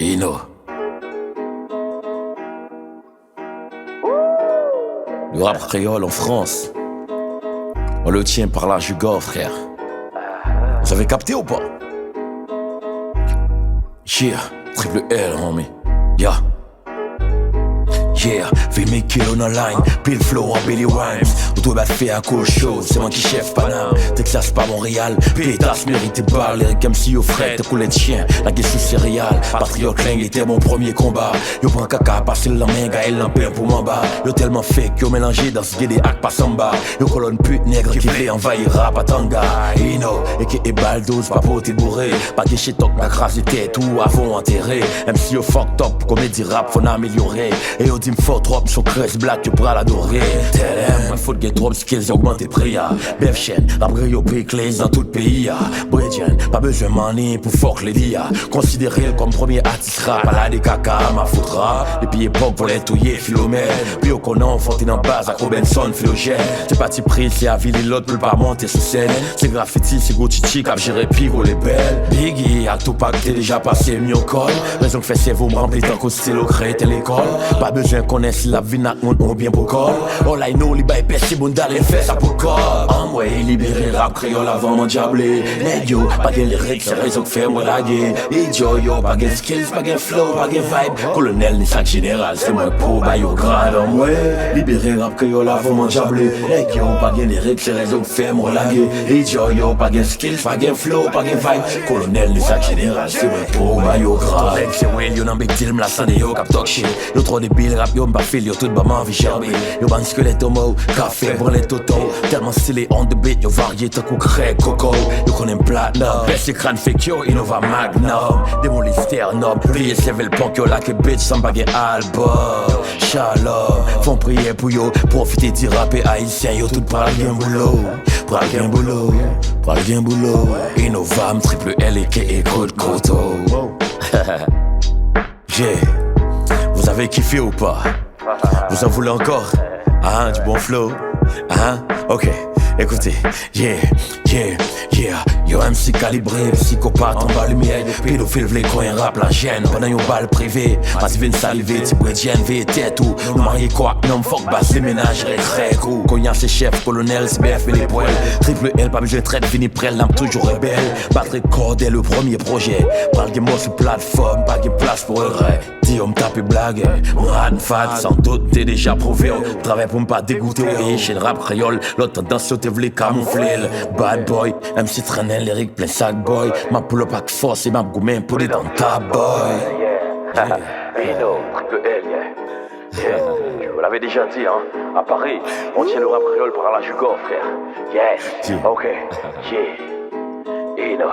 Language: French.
Ino. Le rap créole en France, on le tient par la jugot, frère. Vous avez capté ou pas? Yeah, triple L, homie. Yeah. Yeah, fais mes kilos dans line, pile flow en Billy Rhymes. Ou toi, fait un cool show, c'est moi qui chef Paname. Texas, pas Montréal, pétasse, mérité par les MC au frais, t'es coulé de chien, la guesse sous céréales. Patriot Clang était mon premier combat. Yo prend caca, passé le main, gaël l'empire pour m'en bas. Yo tellement fake, yo mélangé dans ce guédé ak pas samba. Yo colonne pute nègre qui voulait envahir rap à Tanga. Ino, et qui est baldouse, pas poté bourré. Pas que chez toc, la crase tête ou avant enterré. MC yo fucked up, comédie rap, faut améliorer. Et yo dit m'faut trop, son crèche black, tu pourras l'adorer. Tell faut get trop skills, augmenter prix. Bev chaîne, après yo pay clés dans tout le pays. Bredjen, pas besoin de money pour fuck les dia. Considéré comme premier artiste rap, à la des caca, ma foutra. Depuis époque, volet touiller, Philomène. Puis au connant, fort en base, à Robinson, Philogène. C'est parti pris, c'est à ville, l'autre peut pas monter sur scène. C'est graffiti, c'est Gucci, cap gérer pigo les belles. Biggie, à tout pack, t'es déjà passé, mieux col. Raison que fait, c'est vous me remplir tant qu'au stylo créé, t'es l'école. Pas besoin qu'on ait si la vie n'a qu'on ou bien pour col. All I know, li bay pessi, bon d'aller faire ça pour col. En moi, libéré rap créole avant mon diablé. Nèg yo, pas gen lyrics, c'est raison que fait moi la guerre. Idiot yo, pas gen skills, pas gen flow, pas gen vibe. Colonel ni sac général, c'est moi pour bay au grade. En moi, libéré rap créole avant mon diablé. Nèg yo, pas gen lyrics, c'est raison que fait moi la guerre. Idiot yo, pas gen skills, pas gen flow, pas gen vibe. Colonel ni sac général, c'est moi pour bay au grade. Mec, c'est well, yo nan big deal, m'la sande yo cap talk shit. Yo trop débile, rap yo m'ba fil, yo tout bas m'envie gerber. Yo ban squelette au mot, café, brûlé toto. Tellement stylé on the beat, yo varié tant qu'on crée coco. Yo qu'on aime platinum, baisse crâne fake yo, innova magnum. Démolis sternum, payé level punk yo like a bitch sans baguette album. Shalom, font prier pour yo, profiter d'y rapper haïtien yo tout pral bien boulot. Pral bien boulot, pral bien boulot. Innovam, triple L et K et Code Koto. Yeah, vous avez kiffé ou pas? Vous en voulez encore? Ah, du bon flow? Ah, ok, écoutez, yeah, yeah, yeah. Yo MC calibré, psychopathe en bas lumière. Pédophile v'lait qu'on y rap la gêne. Pendant yon balle privé, mas vin salivé, ti bredjen ve tête ou. Nous marié quoi, non fuck basse, les ménages très cool. Cognac c'est chef, colonel, c'est BF et les poils. Triple L, pas besoin de traite, fini près, l'âme toujours rebelle. Patrick Cordel, le premier projet. Parle de moi sur plateforme, pas de place pour le rêve. Dis, on me tape et blague, on rate fat, sans doute t'es déjà prouvé. Travaille pour me pas dégoûter, et chez le rap créole, l'autre tendance sauter v'lait camoufler. Bad boy, MC traîner lyrique plein sac boy. Ma pull up avec force et ma gourmet pour dans ta boy. Ino, triple L, yeah. Je vous l'avais déjà dit, hein. À Paris, on tient le rap créole par la jugot, frère. Yes, ok, yeah. Ino.